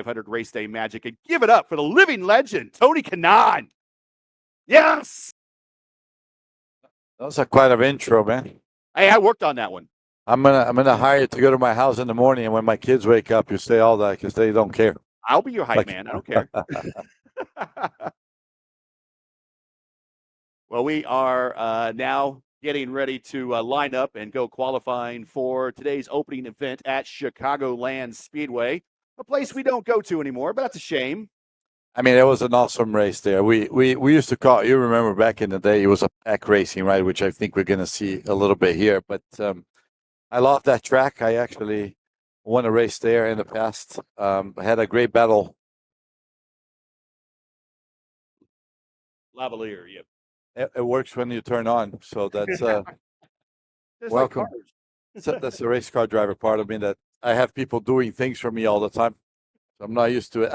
500 race day magic and give it up for the living legend, Tony Kanaan. Yes. That was quite an intro, man. Hey, I worked on that one. I'm gonna hire you to go to my house in the morning, and when my kids wake up, you say all that because they don't care. I'll be your hype man. I don't care. Well, we are now getting ready to line up and go qualifying for today's opening event at Chicagoland Speedway, a place we don't go to anymore, but that's a shame. I mean, it was an awesome race there. We used to call, you remember back in the day, it was a pack racing, right? Which I think we're going to see a little bit here. But I love that track. I actually won a race there in the past. I had a great battle. Lavalier, yep. It works when you turn on. So that's welcome. Like that's the race car driver part of me, that I have people doing things for me all the time. So I'm not used to it.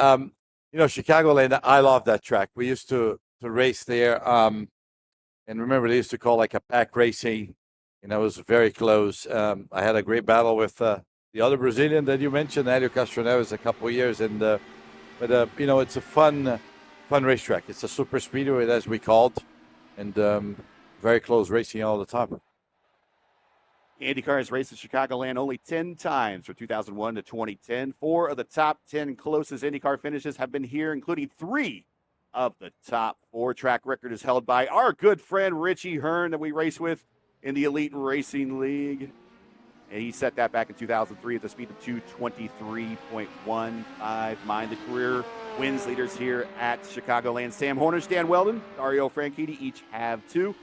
You know, Chicagoland, I love that track. We used to race there. And remember, they used to call like a pack racing. And it was very close. I had a great battle with the other Brazilian that you mentioned, Hélio Castroneves, a couple of years. And but you know, it's a fun racetrack. It's a super speedway, as we called, and very close racing all the time. IndyCar has raced at Chicagoland only 10 times from 2001 to 2010. 4 of the top 10 closest IndyCar finishes have been here, including 3 of the top 4. Track record is held by our good friend Richie Hearn that we race with in the Elite Racing League. And he set that back in 2003 at the speed of 223.15. Mind the career wins leaders here at Chicagoland. Sam Horner, Stan Weldon, Dario Franchitti each have 2.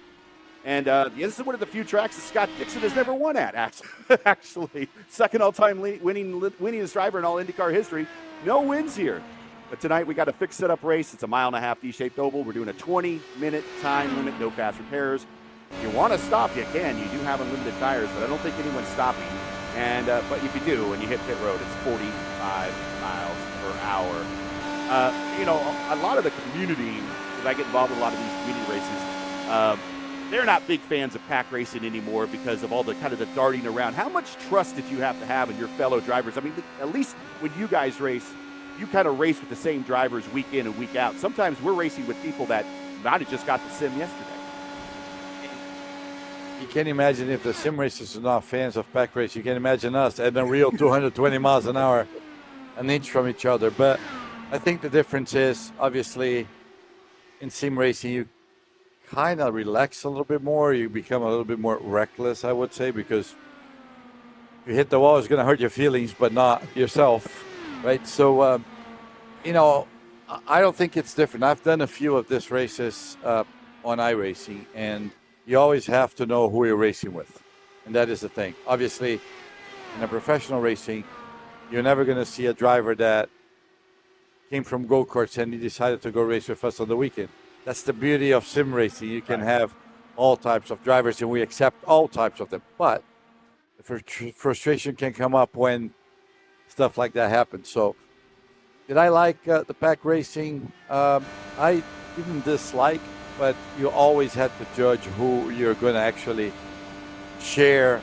And this is one of the few tracks that Scott Dixon has never won at, actually. Second all-time winningest driver in all IndyCar history. No wins here. But tonight we got a fixed setup race. It's a 1.5-mile D-shaped oval. We're doing a 20-minute time limit, no fast repairs. If you want to stop, you can. You do have unlimited tires, but I don't think anyone's stopping. And but if you do, and you hit pit road, it's 45 miles per hour. You know, a lot of the community, because I get involved in a lot of these community races, they're not big fans of pack racing anymore because of all the kind of the darting around. How much trust did you have to have in your fellow drivers? I mean, at least when you guys race, you kind of race with the same drivers week in and week out. Sometimes we're racing with people that might have just got the sim yesterday. You can imagine if the sim racers are not fans of pack race, you can imagine us at a real 220 miles an hour, an inch from each other. But I think the difference is, obviously, in sim racing, you kind of relax a little bit more. You become a little bit more reckless, I would say, because if you hit the wall, it's going to hurt your feelings, but not yourself, right? So, you know, I don't think it's different. I've done a few of these races on iRacing, and you always have to know who you're racing with, and that is the thing. Obviously, in a professional racing, you're never going to see a driver that came from go-karts and he decided to go race with us on the weekend. That's the beauty of sim racing. You can have all types of drivers, and we accept all types of them. But the frustration can come up when stuff like that happens. So, did I like the pack racing? I didn't dislike, but you always had to judge who you're going to actually share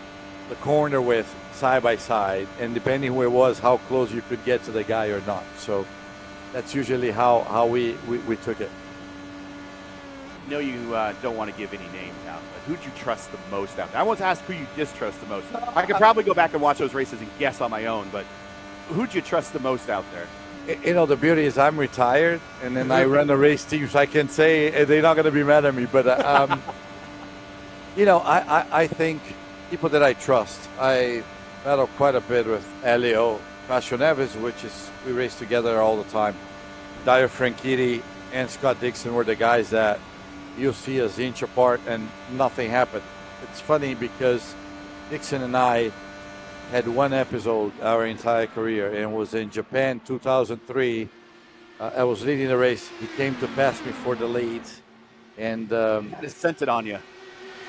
the corner with side by side, and depending who it was, how close you could get to the guy or not. So that's usually how we took it. I know you don't want to give any names out, but who'd you trust the most out there? I want to ask who you distrust the most. I could probably go back and watch those races and guess on my own, but who'd you trust the most out there? You know, the beauty is I'm retired, and then I run a race team, so I can say they're not going to be mad at me. But, you know, I think people that I trust, I battle quite a bit with Hélio Castroneves, which is we race together all the time. Dario Franchitti and Scott Dixon were the guys that you'll see us inch apart and nothing happened. It's funny because Dixon and I had one episode our entire career, and it was in Japan 2003. I was leading the race. He came to pass me for the lead, and just sent it on you.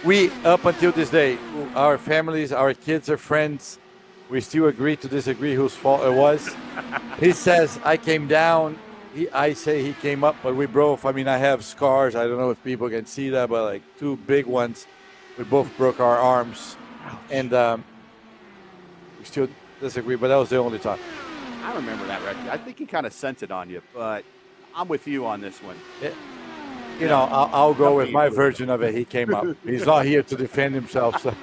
We, up until this day, our families, our kids are friends. We still agree to disagree whose fault it was. He says I came down. I say he came up, but we both, I mean, I have scars. I don't know if people can see that, but like 2 big ones. We both broke our arms. And we still disagree, but that was the only time. I remember that record. I think he kind of sent it on you, but I'm with you on this one. You know, I'll go with my Something- version of it. He came up. He's not here to defend himself. So.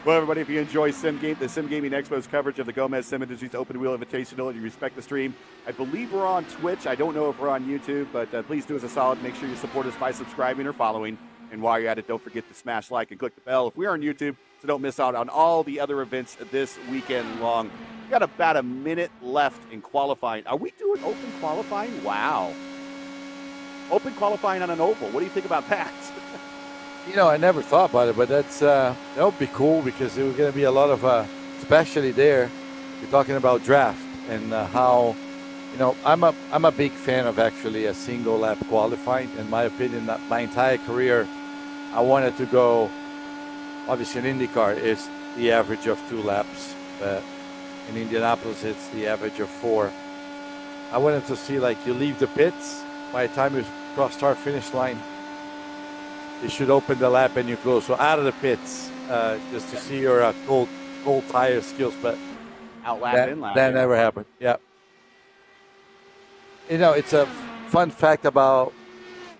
Well, everybody, if you enjoy the Sim Gaming Expo's coverage of the Gomez Sim Industries Open-Wheel Invitational and you respect the stream, I believe we're on Twitch. I don't know if we're on YouTube, but please do us a solid. Make sure you support us by subscribing or following. And while you're at it, don't forget to smash like and click the bell if we are on YouTube, so don't miss out on all the other events this weekend long. We've got about a minute left in qualifying. Are we doing open qualifying? Wow. Open qualifying on an oval. What do you think about that? You know, I never thought about it, but that would be cool because there was going to be a lot of, especially there, you're talking about draft and how, you know, I'm a big fan of actually a single lap qualifying. In my opinion, that my entire career, I wanted to go. Obviously, in IndyCar, it's the average of 2 laps, but in Indianapolis, it's the average of 4. I wanted to see like you leave the pits by the time you cross start finish line. You should open the lap and you close. So out of the pits, just to see your cold tire skills. But Out lap in lap. That never happened. Yeah. You know, it's a fun fact about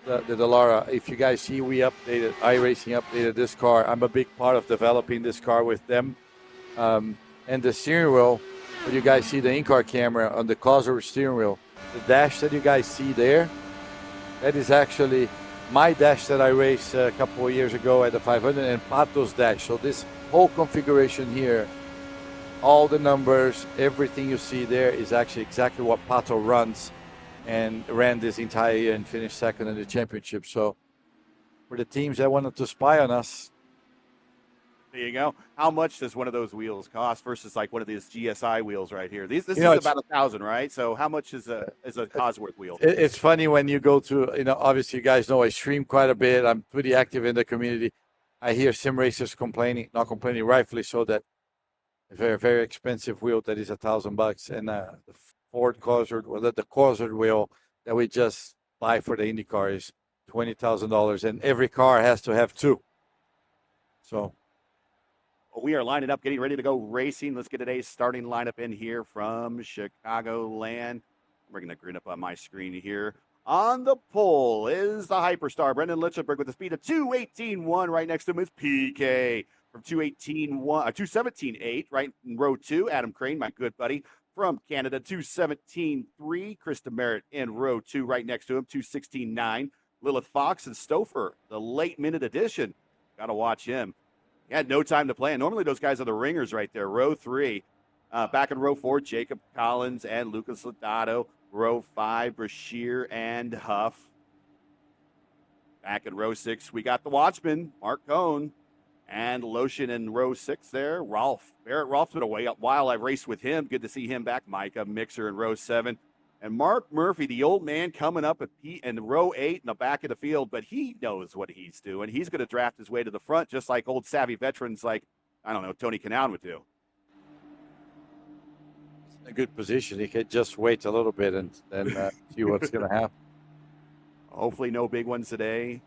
the Dallara. If you guys see, we updated, iRacing updated this car. I'm a big part of developing this car with them. And the steering wheel, when you guys see the in-car camera on the Cosworth steering wheel, the dash that you guys see there, that is actually my dash that I raced a couple of years ago at the 500 and Pato's dash. So this whole configuration here, all the numbers, everything you see there is actually exactly what Pato runs and ran this entire year and finished second in the championship. So for the teams that wanted to spy on us, there you go. How much does one of those wheels cost versus like one of these GSI wheels right here? This is about $1,000, right? So how much is a Cosworth wheel? It's funny when you go to, you know, obviously you guys know I stream quite a bit. I'm pretty active in the community. I hear sim racers not complaining, rightfully so, that a very, very expensive wheel that is $1,000, and the Ford Cosworth, or the Cosworth wheel that we just buy for the IndyCar is $20,000, and every car has to have 2. So. We are lining up, getting ready to go racing. Let's get today's starting lineup in here from Chicagoland. I'm bringing the grid up on my screen here. On the pole is the Hyperstar, Brendan Lichtenberg, with a speed of 2:18.1. Right next to him is PK from 2:17.8. Right in row 2, Adam Crane, my good buddy from Canada, 2:17.3. Krista Merritt in row 2, right next to him, 2:16.9. Lilith Fox and Stouffer, the late minute edition. Got to watch him. He had no time to plan. Normally, those guys are the ringers right there. Row 3. Back in row 4, Jacob Collins and Lucas Lodato. Row 5, Brashear and Huff. Back in row 6, we got the Watchman, Mark Cohn, and Lotion in row 6 there. Barrett Rolf's been away a while. I've raced with him. Good to see him back. Micah Mixer in row 7. And Mark Murphy, the old man, coming up at in row 8 in the back of the field, but he knows what he's doing. He's going to draft his way to the front, just like old savvy veterans like, I don't know, Tony Kanaan would do. A good position. He could just wait a little bit and then see what's going to happen. Hopefully no big ones today.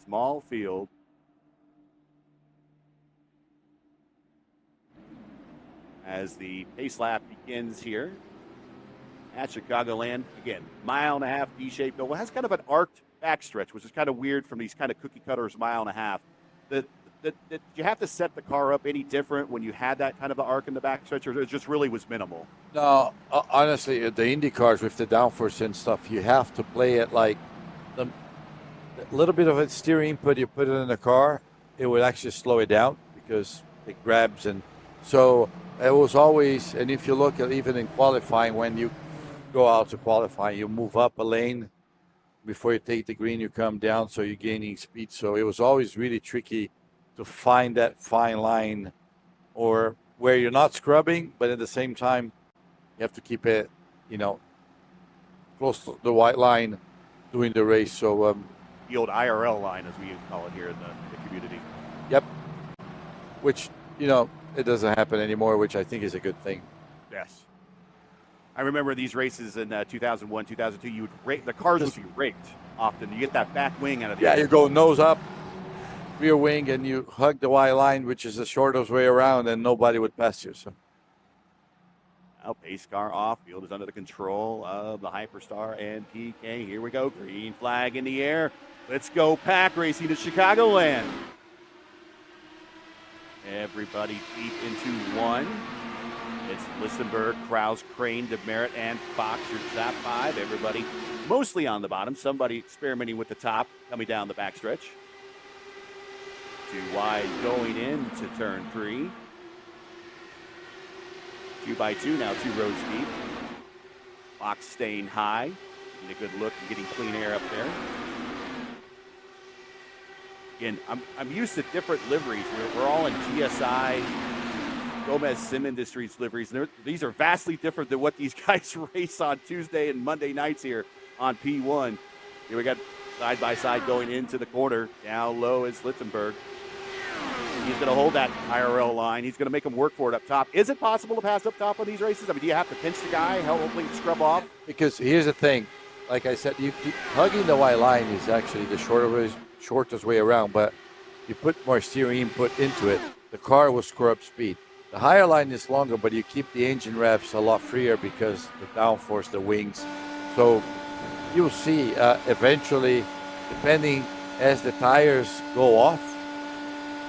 Small field. As the pace lap begins here at Chicagoland. Again, 1.5 D-shaped oval. It has kind of an arced backstretch, which is kind of weird from these kind of cookie cutters 1.5 miles. Did you have to set the car up any different when you had that kind of an arc in the backstretch, or it just really was minimal? No, honestly, the Indy cars with the downforce and stuff, you have to play it like the little bit of a steering input you put it in the car, it would actually slow it down because it grabs. And so it was always, and if you look at even in qualifying, when you go out to qualify, you move up a lane before you take the green, you come down, so you're gaining speed. So it was always really tricky to find that fine line, or where you're not scrubbing, but at the same time you have to keep it, you know, close to the white line doing the race. So the old IRL line, as we call it here in the community. Yep. Which, you know, it doesn't happen anymore, which I think is a good thing. Yes. I remember these races in 2001, 2002. You would rake, the cars would be raked often. You get that back wing out of the you go nose up, rear wing, and you hug the white line, which is the shortest way around, and nobody would pass you. So Now pace car off. Field is under the control of the Hyperstar and PK. Here we go. Green flag in the air. Let's go pack racing to Chicagoland. Everybody deep into one. It's Listenberg, Krause, Crane, DeMerit, and Fox. Your top five. Everybody mostly on the bottom. Somebody experimenting with the top coming down the backstretch. 2 wide going into turn 3. 2 by 2 now, 2 rows deep. Fox staying high. Getting a good look and getting clean air up there. Again, I'm used to different liveries. We're all in GSI, Gomez Sim Industries liveries. And these are vastly different than what these guys race on Tuesday and Monday nights here on P1. Here we got side by side going into the corner. Down low is Littenberg. He's going to hold that IRL line. He's going to make him work for it up top. Is it possible to pass up top on these races? I mean, do you have to pinch the guy, hopefully scrub off? Because here's the thing. Like I said, hugging the white line is actually the shortest way around, but you put more steering input into it, the car will screw up speed. The higher line is longer, but you keep the engine revs a lot freer because the downforce, the wings. So you'll see eventually, depending as the tires go off,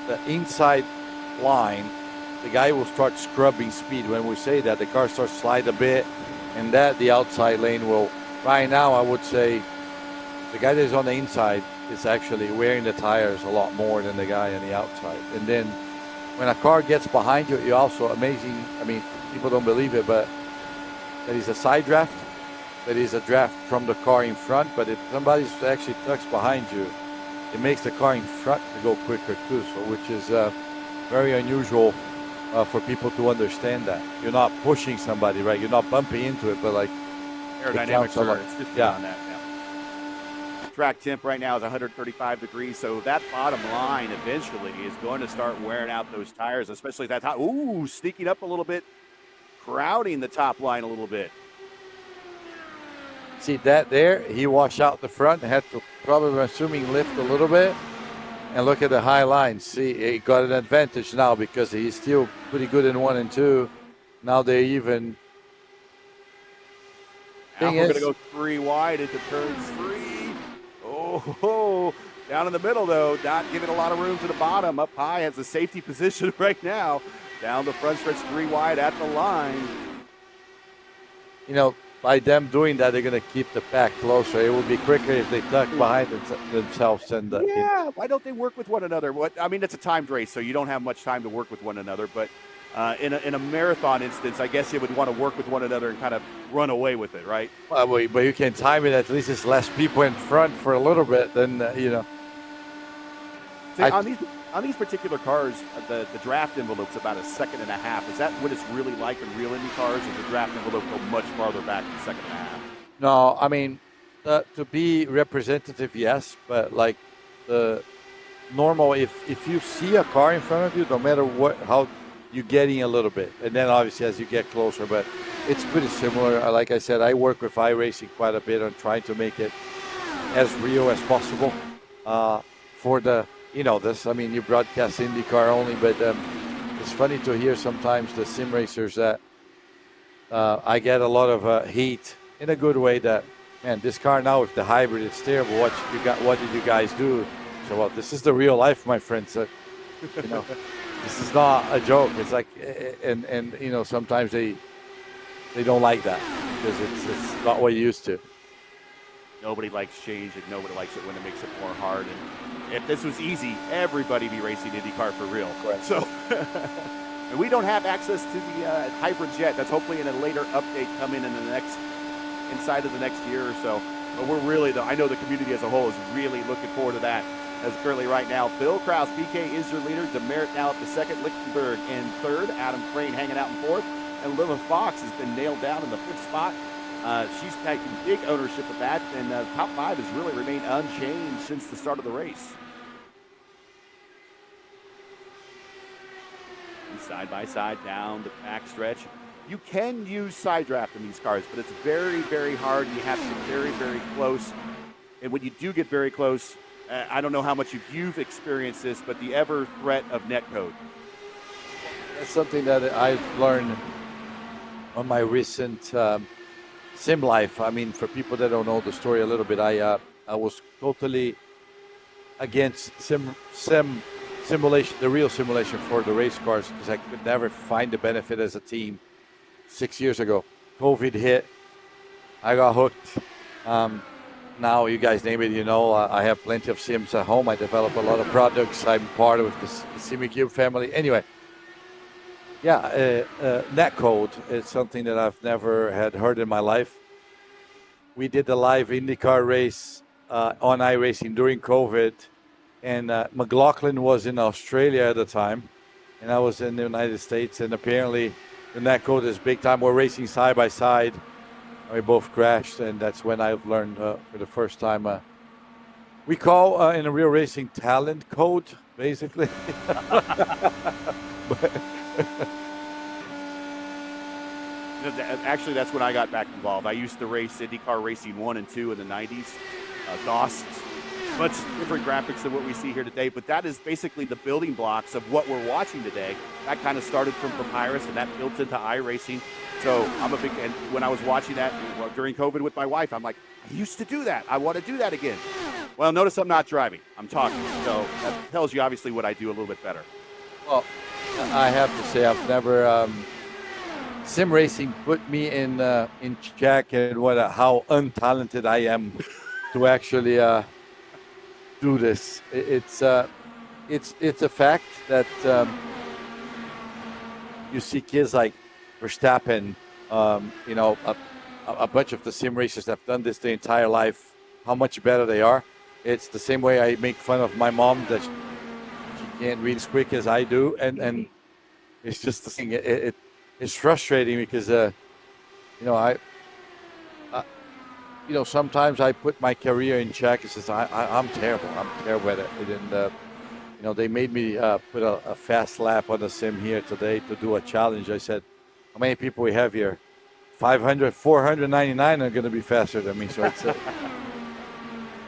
the inside line, the guy will start scrubbing speed. When we say that, the car starts to slide a bit, and that the outside lane will. Right now, I would say the guy that's on the inside is actually wearing the tires a lot more than the guy on the outside. And then when a car gets behind you, you're also amazing. I mean, people don't believe it, but that is a side draft. That is a draft from the car in front. But if somebody's actually tucks behind you, it makes the car in front to go quicker too. So, which is very unusual for people to understand that. You're not pushing somebody, right? You're not bumping into it, but like aerodynamics are just on that. Yeah. Track temp right now is 135 degrees, so that bottom line eventually is going to start wearing out those tires, especially that top. Ooh, sneaking up a little bit, crowding the top line a little bit. See that there? He washed out the front and had to probably, I'm assuming, lift a little bit. And look at the high line. See, he got an advantage now because he's still pretty good in 1 and 2. Now they're even. Now we're going to go 3 wide into turn 3. Oh, down in the middle, though. Not giving a lot of room to the bottom. Up high has a safety position right now. Down the front stretch, 3 wide at the line. You know, by them doing that, they're going to keep the pack closer. It would be quicker if they tuck behind themselves. And why don't they work with one another? I mean, it's a timed race, so you don't have much time to work with one another. But in a marathon instance, I guess you would want to work with one another and kind of run away with it, right? Well, but you can time it. At least it's less people in front for a little bit. Then See, on these particular cars, the draft envelope's about 1.5 seconds. Is that what it's really like in real Indy cars? Does the draft envelope go much farther back than 1.5 seconds? No, I mean, to be representative, yes, but like the normal, if you see a car in front of you, no matter how you're getting a little bit, and then obviously as you get closer, but it's pretty similar. Like I said, I work with iRacing quite a bit on trying to make it as real as possible for the. This, I mean, you broadcast IndyCar only, but it's funny to hear sometimes the sim racers that I get a lot of heat in a good way that, man, this car now with the hybrid, it's terrible. What did you guys do? So, well, this is the real life, my friends. This is not a joke. It's like, and sometimes they don't like that because it's not what you used to. Nobody likes change, and nobody likes it when it makes it more hard. And if this was easy, everybody be racing IndyCar for real. Correct. So, and we don't have access to the hybrids yet. That's hopefully in a later update coming inside of the next year or so. But we're really, I know the community as a whole is really looking forward to that. As currently right now, Phil Krause, BK is your leader. DeMerit now at the second. Lichtenberg in third. Adam Crane hanging out in fourth. And Lilith Fox has been nailed down in the 5th spot. She's taking big ownership of that, and top 5 has really remained unchanged since the start of the race. And side by side down the back stretch. You can use side draft in these cars, but it's very, very hard, and you have to get very, very close. And when you do get very close, I don't know how much you've experienced this, but the ever threat of netcode. That's something that I've learned on my recent sim life. I mean, for people that don't know the story a little bit, I was totally against simulation, the real simulation for the race cars, because I could never find the benefit as a team. 6 years ago, COVID hit. I got hooked. Now you guys name it, you know, I have plenty of sims at home. I develop a lot of products. I'm part of the Sim family. Anyway, yeah, netcode is something that I've never had heard in my life. We did a live IndyCar race on iRacing during COVID, and McLaughlin was in Australia at the time, and I was in the United States, and apparently the netcode is big time. We're racing side by side. We both crashed, and that's when I've learned for the first time. We call in a real racing talent code, basically. But Actually, that's when I got back involved. I used to race IndyCar Racing 1 and 2 in the 90s. DOS, much different graphics than what we see here today, but that is basically the building blocks of what we're watching today. That kind of started from Papyrus, and that built into iRacing. So I'm a big fan. When I was watching that during COVID with my wife, I'm like, I used to do that. I want to do that again. Well, notice I'm not driving. I'm talking. So that tells you obviously what I do a little bit better. Well, I have to say I've never sim racing put me in check, and how untalented I am to actually do this. It's a fact that you see kids like Verstappen, you know, a bunch of the sim racers that have done this their entire life, how much better they are. It's the same way I make fun of my mom that she can't read as quick as I do, and it's just the thing. It's frustrating because you know you know, sometimes I put my career in check. It says I'm terrible. I'm terrible at it. And you know, they made me put a fast lap on the sim here today to do a challenge. I said, how many people we have here? 500, 499 are going to be faster than me. So it's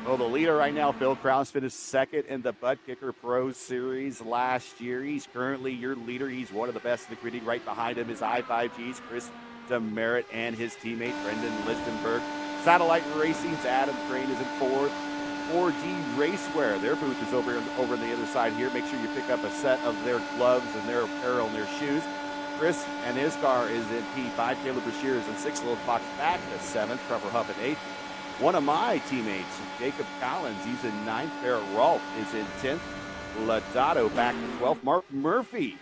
well, the leader right now, Phil Kraus, finished second in the Butt Kicker Pro Series last year. He's currently your leader. He's one of the best in the grid. Right behind him is I5G's Chris Demerit and his teammate Brendan Lichtenberg. Satellite Racing's Adam Crane is in fourth. 4D Racewear, their booth is over on the other side here. Make sure you pick up a set of their gloves and their apparel and their shoes. Chris and his car is in P5. Caleb Bashir is in sixth. Little Fox back to seventh. Trevor Huff in eighth. One of my teammates, Jacob Collins, he's in ninth. Barrett Rolfe is in 10th. Ladato back to 12th. Mark Murphy,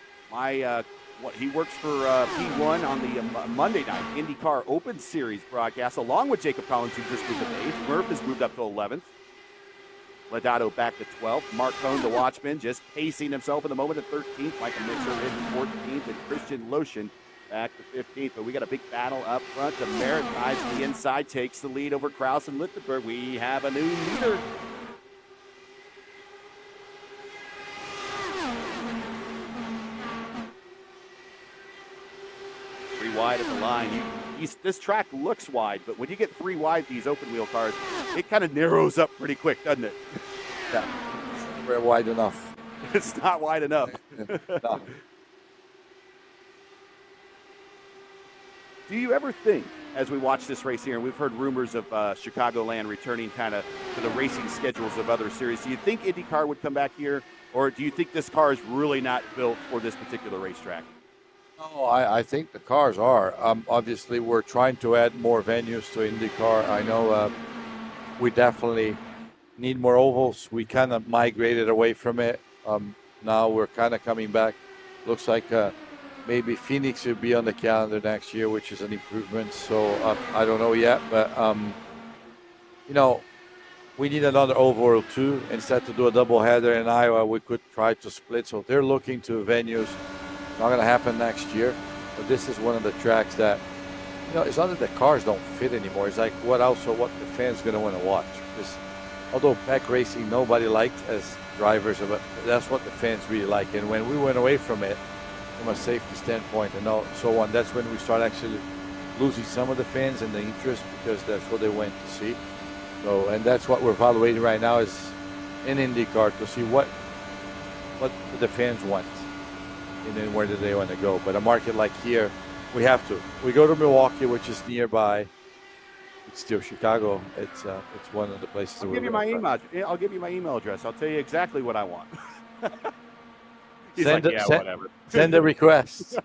he works for P1 on the Monday night IndyCar Open Series broadcast, along with Jacob Collins, who just moved up to 8th. Murph has moved up to 11th. Ladato back to 12th. Mark Cohn, the watchman, just pacing himself in the moment at 13th. Michael Mixer in 14th, and Christian Lotion back to 15th. But we got a big battle up front. Demerit dives to the inside, takes the lead over Kraus and Lichtenberg. We have a new leader. Wide at the line. This track looks wide, but when you get three wide, these open wheel cars, it kind of narrows up pretty quick, doesn't it? Yeah, we're wide enough. It's not wide enough. No. Do you ever think, as we watch this race here, and we've heard rumors of Chicagoland returning kind of to the racing schedules of other series, do you think IndyCar would come back here, or do you think this car is really not built for this particular racetrack? No, I think the cars are. Obviously, we're trying to add more venues to IndyCar. I know we definitely need more ovals. We kind of migrated away from it. Now we're kind of coming back. Looks like maybe Phoenix will be on the calendar next year, which is an improvement. So I don't know yet, but you know, we need another oval too. Instead to do a doubleheader in Iowa, we could try to split. So they're looking to venues. Not going to happen next year, but this is one of the tracks that, you know, it's not that the cars don't fit anymore. It's like what the fans going to want to watch. Because although pack racing nobody liked as drivers, but that's what the fans really like. And when we went away from it, from a safety standpoint and so on, that's when we start actually losing some of the fans and the interest, because that's what they went to see. So, and that's what we're evaluating right now is in IndyCar to see what the fans want. And then where do they want to go? But a market like here, We have to. We go to Milwaukee, which is nearby. It's still Chicago. It's one of the places that I'll we're give you going my to try. email. I'll give you my email address. I'll tell you exactly what I want. He's Send like, a, yeah, send, whatever. send a request.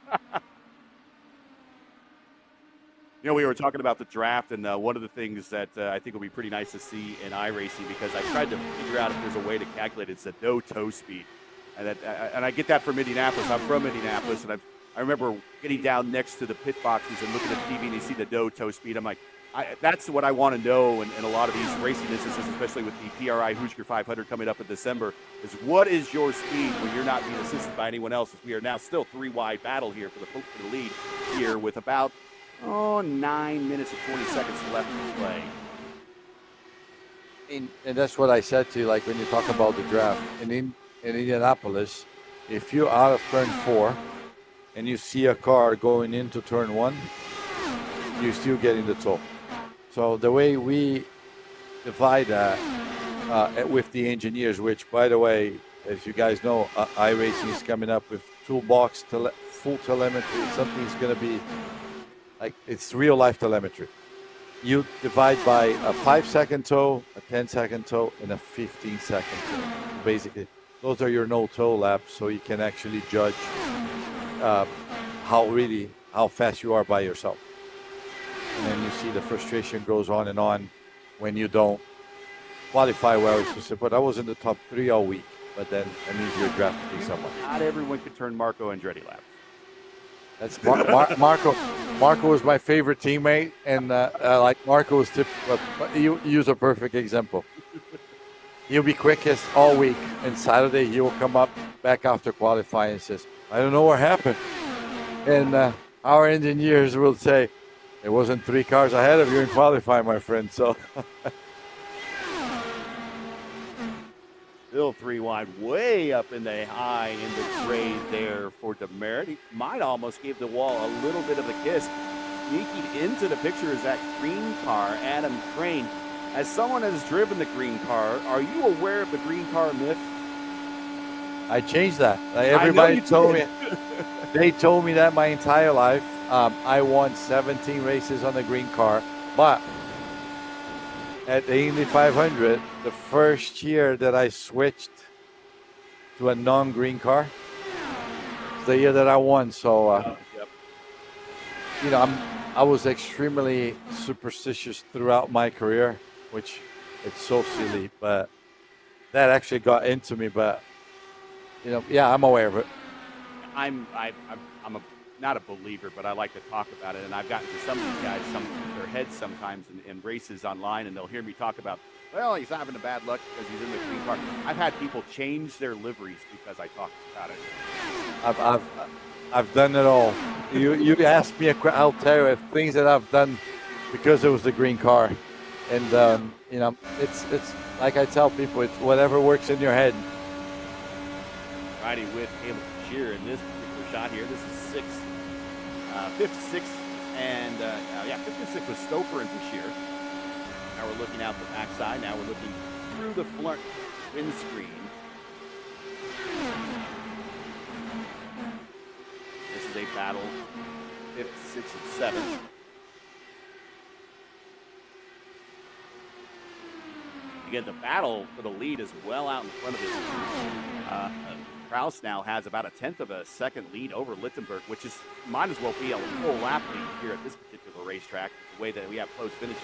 You know, we were talking about the draft, and one of the things that I think will be pretty nice to see in iRacing, because I tried to figure out if there's a way to calculate it. It's the no toe speed, and I get that from Indianapolis. I'm from Indianapolis, and I remember getting down next to the pit boxes and looking at the TV, and you see the no toe speed. I'm like, that's what I want to know in a lot of these racing instances, especially with the PRI Hoosier 500 coming up in December, is what is your speed when you're not being assisted by anyone else? We are now still 3-wide battle here for the lead here with about 9 minutes and 20 seconds left to play. And that's what I said to you, like when you talk about the draft. In Indianapolis, if you're out of turn 4 and you see a car going into turn 1, you're still getting the toll. So the way we divide that with the engineers, which, by the way, as you guys know, iRacing is coming up with toolbox, full telemetry. Something's going to be like, it's real life telemetry. You divide by a 5-second tow, a 10-second tow, and a 15-second tow. Basically, those are your no tow laps, so you can actually judge how fast you are by yourself. And then you see the frustration goes on and on when you don't qualify well. It's just, but I was in the top 3 all week, but then that means you're drafting someone. Not everyone could turn Marco Andretti laps. That's Marco. Marco was my favorite teammate, and like Marco was you use a perfect example. He'll be quickest all week, and Saturday he will come up back after qualifying and says, "I don't know what happened," and our engineers will say, "It wasn't 3 cars ahead of you in qualifying, my friend." So. Still 3 wide, way up in the high in the grade there for Demerit. He might almost give the wall a little bit of a kiss. Sneaking into the picture is that green car, Adam Crane. As someone that has driven the green car, are you aware of the green car myth? I changed that. Everybody told me. They told me that my entire life. I won 17 races on the green car, but at the Indy 500, the first year that I switched to a non-green car, it's the year that I won. So, Yep. you know, I was extremely superstitious throughout my career, which it's so silly, but that actually got into me. But yeah, I'm aware of it. I'm not a believer, but I like to talk about it. And I've gotten to some of these guys, their heads sometimes in races online, and they'll hear me talk about, well, he's having a bad luck because he's in the green car. I've had people change their liveries because I talked about it. I've done it all. You ask me, I'll tell you things that I've done because it was the green car, and it's like I tell people, it's whatever works in your head. Riding with Caleb Shear in this particular shot here. This is 5th, 6th, and 5th and 6th with Stouffer and Bashir. Now we're looking out the backside. Now we're looking through the front windscreen. This is a battle, 5th, 6th, and 7th. Again, the battle for the lead is well out in front of this. Kraus now has about a 1/10 of a second lead over Littenberg, which is might as well be a full lap lead here at this particular racetrack, the way that we have close finishes.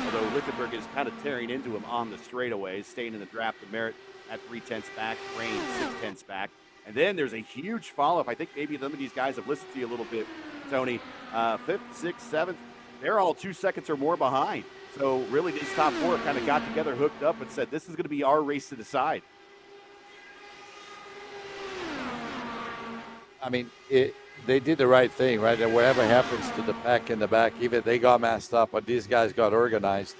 Although Littenberg is kind of tearing into him on the straightaways, staying in the draft. Demerit at 3/10 back, Crane 6/10 back. And then there's a huge follow-up. I think maybe some of these guys have listened to you a little bit, Tony. 5th, 6th, 7th, they're all 2 seconds or more behind. So really this top 4 kind of got together, hooked up, and said, this is going to be our race to decide. I mean, they did the right thing, right? And whatever happens to the pack in the back, even they got messed up, but these guys got organized.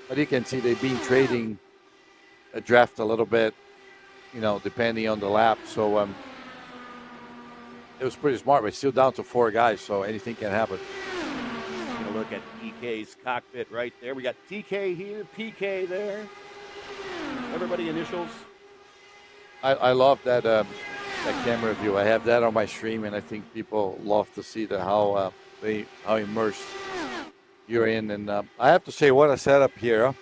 But you can see they've been trading a draft a little bit, depending on the lap. So it was pretty smart. We're still down to 4 guys, so anything can happen. Going to look at EK's cockpit right there. We got TK here, PK there. Everybody initials. I love that camera view. I have that on my stream, and I think people love to see how how immersed you're in. And I have to say, what a setup here.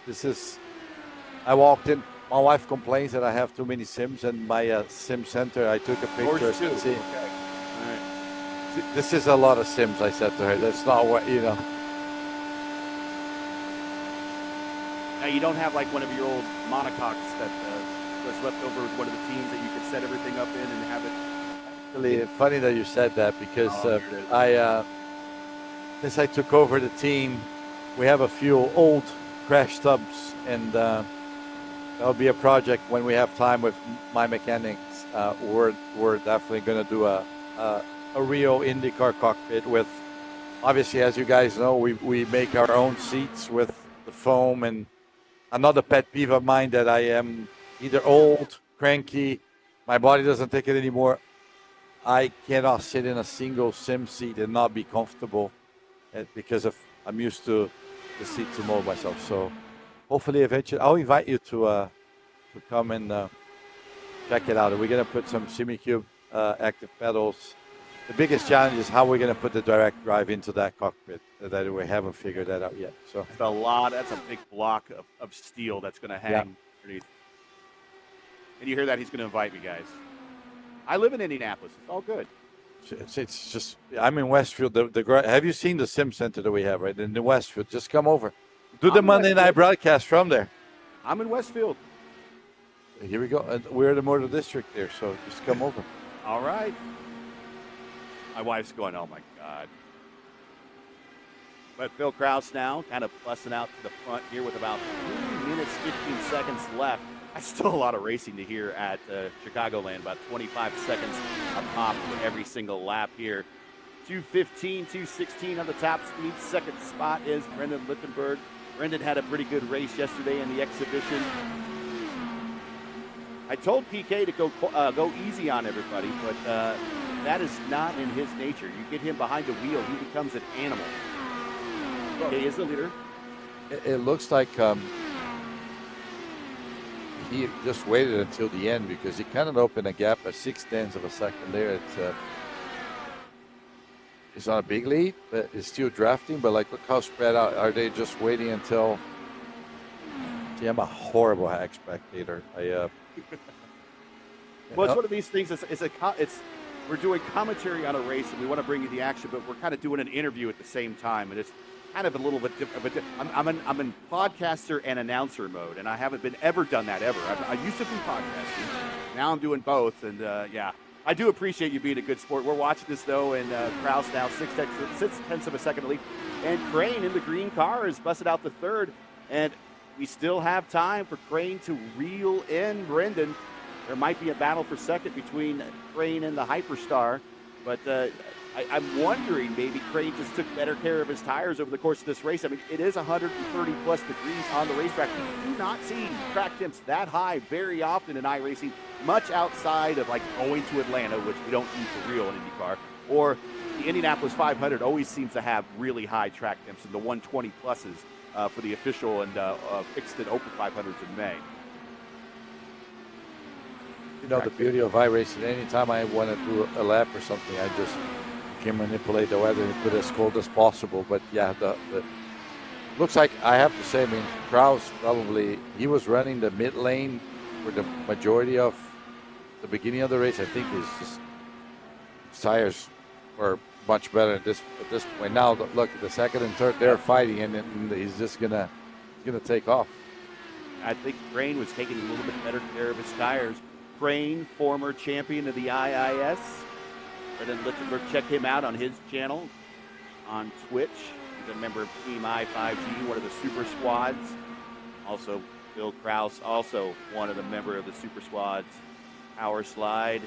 This is. I walked in. My wife complains that I have too many sims in my sim center. I took a picture. Too. See, Okay. All right. this is a lot of sims. I said to her, that's not what you know. Now you don't have like one of your old monocoques that was left over with one of the teams that you could set everything up in and have it. Really funny that you said that because Oh, since I took over the team, we have a few old crash tubs, and that'll be a project when we have time with my mechanics. We're definitely going to do a real IndyCar cockpit with. Obviously, as you guys know, we make our own seats with the foam. And another pet peeve of mine that I am either old, cranky, my body doesn't take it anymore. I cannot sit in a single sim seat and not be comfortable because I'm used to the seat to mold myself. So hopefully eventually I'll invite you to come and check it out. We're going to put some SimiCube active pedals. The biggest challenge is how we're going to put the direct drive into that cockpit. That we haven't figured that out yet. So that's a lot. That's a big block of steel that's going to hang underneath. And you hear that? He's going to invite me, guys. I live in Indianapolis. It's all good. It's just I'm in Westfield. Have you seen the sim center that we have right in the Westfield? Just come over. Do the Monday night broadcast from there. I'm in Westfield. Here we go. We're the Motor District there, so just come over. All right. My wife's going, oh, my God. But Phil Krause now kind of busting out to the front here with about 3 minutes, 15 seconds left. That's still a lot of racing to hear at Chicagoland, about 25 seconds a pop for every single lap here. 2:15, 2:16 on the top speed. Second spot is Brendan Littenberg. Brendan had a pretty good race yesterday in the exhibition. I told PK to go easy on everybody, but that is not in his nature. You get him behind the wheel, he becomes an animal. PK is the leader. It looks like he just waited until the end because he kind of opened a gap at 0.6 of a second there. It's not a big lead, but it's still drafting. But like, look how spread out. Are they just waiting until? See, I'm a horrible hack spectator. Well, it's one of these things. We're doing commentary on a race, and we want to bring you the action, but we're kind of doing an interview at the same time, and it's kind of a little bit different. I'm in podcaster and announcer mode, and I haven't been ever done that ever. I used to be podcasting. Now I'm doing both, and yeah. I do appreciate you being a good sport. We're watching this, though, and Krause now 0.6 of a second lead. And Crane in the green car is busted out the third, and we still have time for Crane to reel in Brendan. There might be a battle for second between Crane and the Hyperstar, but I'm wondering maybe Crane just took better care of his tires over the course of this race. I mean, it is 130-plus degrees on the racetrack. We do not see track temps that high very often in iRacing, much outside of, like, going to Atlanta, which we don't do for real in IndyCar, or the Indianapolis 500 always seems to have really high track temps in the 120-pluses for the official and fixed and open 500s in May. You know, the beauty of iRacing, anytime I want to do a lap or something, I just can manipulate the weather and put it as cold as possible. But yeah, the looks like, I have to say, I mean, Krause probably, he was running the mid lane for the majority of the beginning of the race. I think his tires were much better at this point. Now, look, the second and third, they're fighting, and he's just gonna take off. I think Crane was taking a little bit better care of his tires. Crane, former champion of the IIS. Brendan Littenberg, check him out on his channel on Twitch. He's a member of Team I5G, one of the super squads. Also, Bill Krause, also one of the member of the super squads. Power Slide,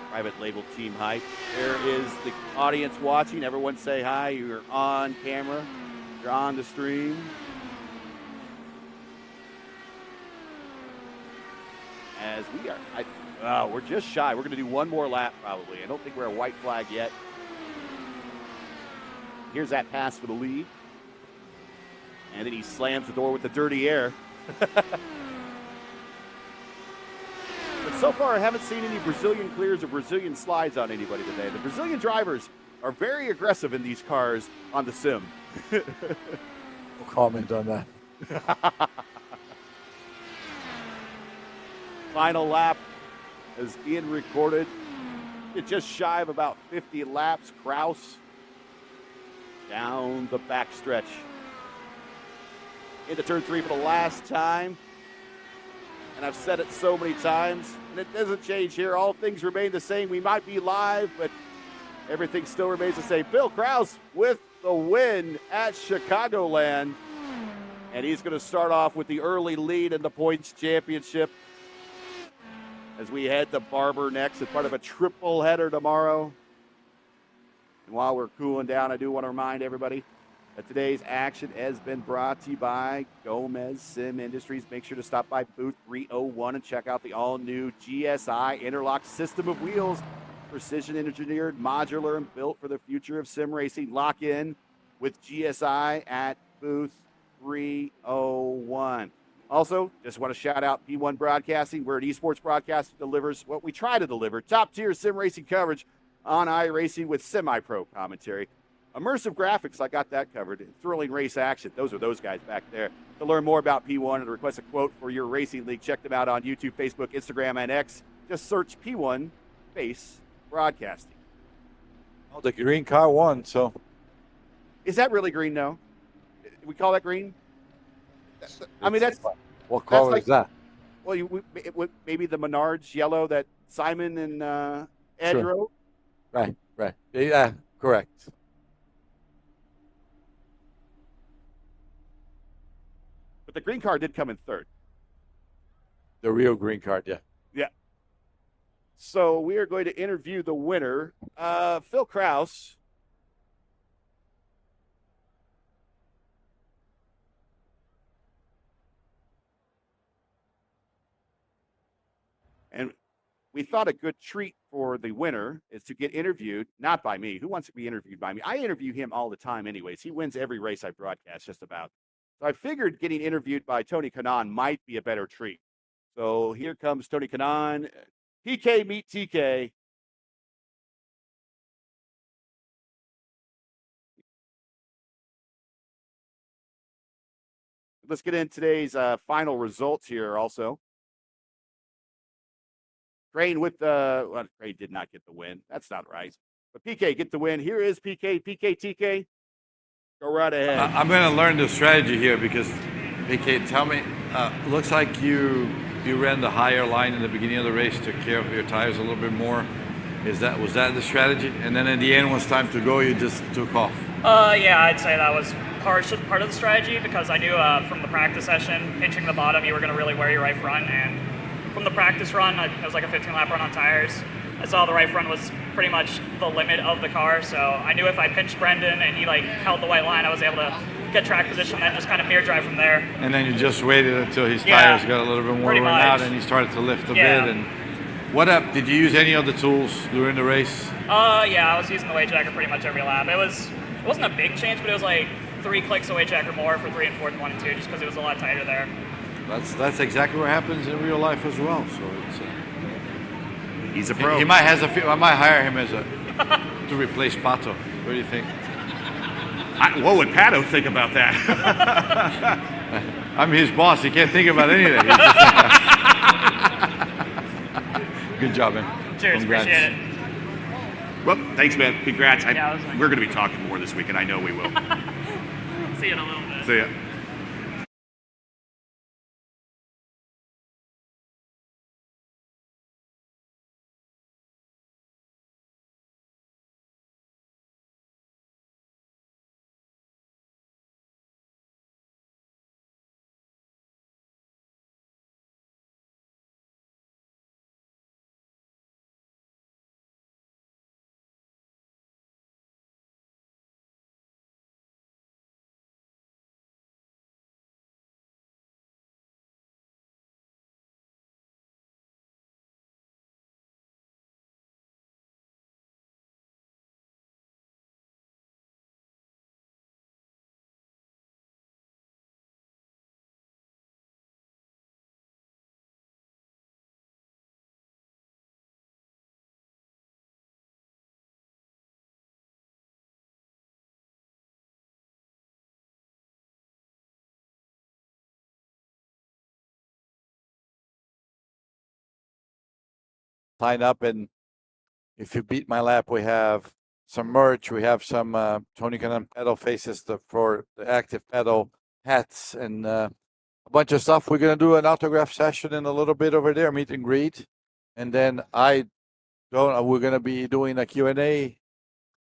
private label Team Hype. There is the audience watching. Everyone say hi. You're on camera. You're on the stream. As we are, we're just shy. We're going to do one more lap probably. I don't think we're a white flag yet. Here's that pass for the lead. And then he slams the door with the dirty air. But so far, I haven't seen any Brazilian clears or Brazilian slides on anybody today. The Brazilian drivers are very aggressive in these cars on the sim. No comment on that. Final lap is being recorded. It's just shy of about 50 laps. Kraus down the backstretch. Into turn 3 for the last time. And I've said it so many times, and it doesn't change here. All things remain the same. We might be live, but everything still remains the same. Bill Kraus with the win at Chicagoland. And he's going to start off with the early lead in the points championship as we head to Barber next as part of a triple header tomorrow. And while we're cooling down, I do want to remind everybody that today's action has been brought to you by Gomez Sim Industries. Make sure to stop by booth 301 and check out the all-new GSI interlock system of wheels. Precision engineered, modular, and built for the future of sim racing. Lock in with GSI at booth 301. Also, just want to shout out P1 Broadcasting, where an esports broadcaster delivers what we try to deliver, top-tier sim racing coverage on iRacing with semi-pro commentary. Immersive graphics, I got that covered. And thrilling race action, those are those guys back there. To learn more about P1 and to request a quote for your racing league, check them out on YouTube, Facebook, Instagram, and X. Just search P1 Base Broadcasting. Oh, the green car won, so. Is that really green, though? We call that green? I mean, that's... What color like, is that? Well, maybe the Menards yellow that Simon and Ed drove? Right. Yeah, correct. But the green car did come in third. The real green card, yeah. Yeah. So we are going to interview the winner, Phil Kraus. And we thought a good treat for the winner is to get interviewed, not by me. Who wants to be interviewed by me? I interview him all the time anyways. He wins every race I broadcast just about. So I figured getting interviewed by Tony Kanaan might be a better treat. So here comes Tony Kanaan. PK, meet TK. Let's get in today's final results here also. Crane with the, well, Crane did not get the win. That's not right. But PK get the win. Here is PK. PK, TK. Go right ahead. I'm going to learn the strategy here because, PK, tell me, looks like you ran the higher line in the beginning of the race, took care of your tires a little bit more. Was that the strategy? And then in the end, when it's time to go, you just took off? Yeah, I'd say that was part of the strategy because I knew from the practice session, pinching the bottom, you were going to really wear your right front. And from the practice run, it was like a 15-lap run on tires. I saw the right front was pretty much the limit of the car, so I knew if I pinched Brendan and he held the white line, I was able to get track position and then just kind of mirror drive from there. And then you just waited until his tires got a little bit more worn out and he started to lift a bit. And what up? Did you use any of the tools during the race? Yeah, I was using the weight jacker pretty much every lap. It wasn't a big change, but it was like 3 clicks of weight jacker more for 3 and 4 than 1 and 2, just because it was a lot tighter there. That's exactly what happens in real life as well. So it's he's a pro. I might hire him as to replace Pato. What do you think? What would Pato think about that? I'm his boss. He can't think about anything. Good job, man. Cheers. Congrats. Appreciate it. Well, thanks, man. Congrats. Yeah, we're going to be talking more this week, and I know we will. See you in a little bit. See ya. sign up, and if you beat my lap, we have some merch. We have some Tony Kanaan pedal faces for the active pedal hats and a bunch of stuff. We're going to do an autograph session in a little bit over there, meet and greet. And then we're going to be doing a Q&A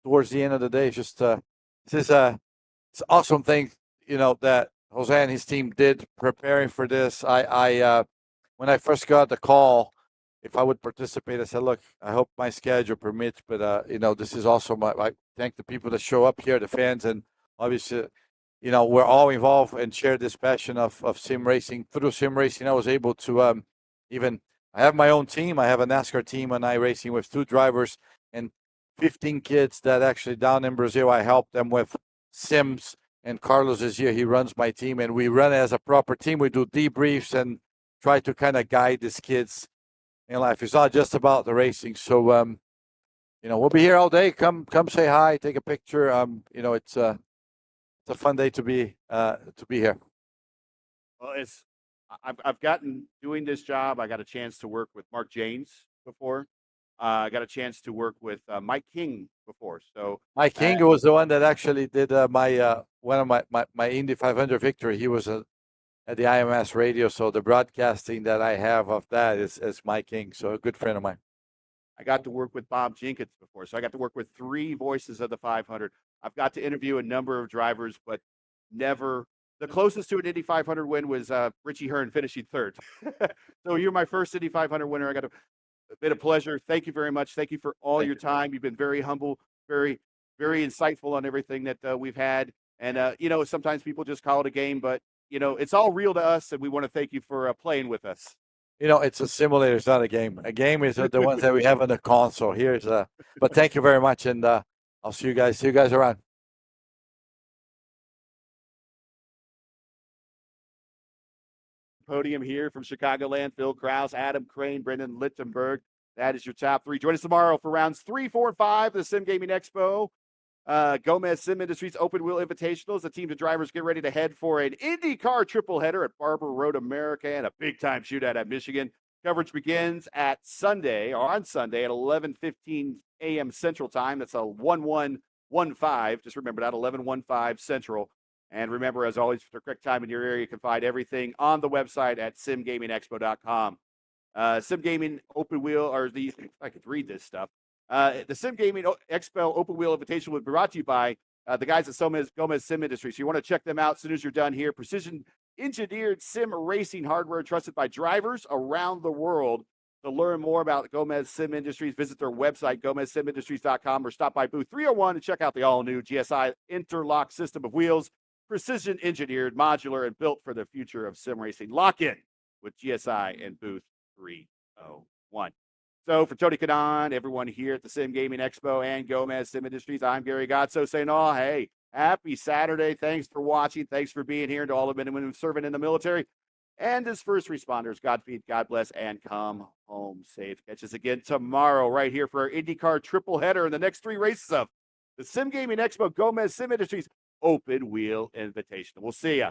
towards the end of the day. This is it's an awesome thing, that Jose and his team did preparing for this. When I first got the call, if I would participate, I said, look, I hope my schedule permits, but this is also I thank the people that show up here, the fans, and obviously, we're all involved and share this passion of sim racing. Through sim racing, I was able to I have my own team. I have a NASCAR team and iRacing with 2 drivers and 15 kids that actually down in Brazil, I help them with sims, and Carlos is here. He runs my team, and we run as a proper team. We do debriefs and try to kind of guide these kids in life. It's not just about the racing. So, we'll be here all day. Come say hi, take a picture. It's a fun day to be here. Well, I've gotten doing this job. I got a chance to work with Mark James before. I got a chance to work with Mike King before. So Mike King was the one that actually did my one of my Indy 500 victory. He was at the IMS radio, so the broadcasting that I have of that is Mike King, so a good friend of mine. I got to work with Bob Jenkins before, so I got to work with 3 voices of the 500. I've got to interview a number of drivers, but never. The closest to an Indy 500 win was Richie Hearn finishing 3rd. So you're my first Indy 500 winner. I got a bit of pleasure. Thank you very much. Thank you for all your time. You've been very humble, very, very insightful on everything that we've had. And, sometimes people just call it a game, but, it's all real to us, and we want to thank you for playing with us. It's a simulator. It's not a game. A game is the ones that we have on the console. But thank you very much, and I'll see you guys around. Podium here from Chicagoland, Phil Krause, Adam Crane, Brendan Littenberg. That is your top 3. Join us tomorrow for rounds 3, 4, and 5 of the Sim Gaming Expo. Gomez Sim Industries Open-Wheel Invitationals. The teams of drivers get ready to head for an IndyCar triple header at Barber Road, America, and a big-time shootout at Michigan. Coverage begins on Sunday at 11:15 a.m. Central Time. That's a 11:15. Just remember that, 11:15 Central. And remember, as always, for the correct time in your area, you can find everything on the website at simgamingexpo.com. Sim Gaming Open Wheel, or if I could read this stuff. The Sim Gaming Expo Open Wheel Invitation will be brought to you by the guys at Gomez Sim Industries. So you want to check them out as soon as you're done here. Precision engineered sim racing hardware trusted by drivers around the world. To learn more about Gomez Sim Industries, visit their website, gomezsimindustries.com, or stop by booth 301 and check out the all-new GSI interlock system of wheels. Precision engineered, modular, and built for the future of sim racing. Lock in with GSI and booth 301. So for Tony Kanaan, everyone here at the Sim Gaming Expo and Gomez Sim Industries, I'm Gary Gotso saying, hey, happy Saturday. Thanks for watching. Thanks for being here. And to all the men and women serving in the military and as first responders, Godspeed, God bless, and come home safe. Catch us again tomorrow right here for our IndyCar triple header in the next 3 races of the Sim Gaming Expo Gomez Sim Industries Open Wheel Invitational. We'll see ya.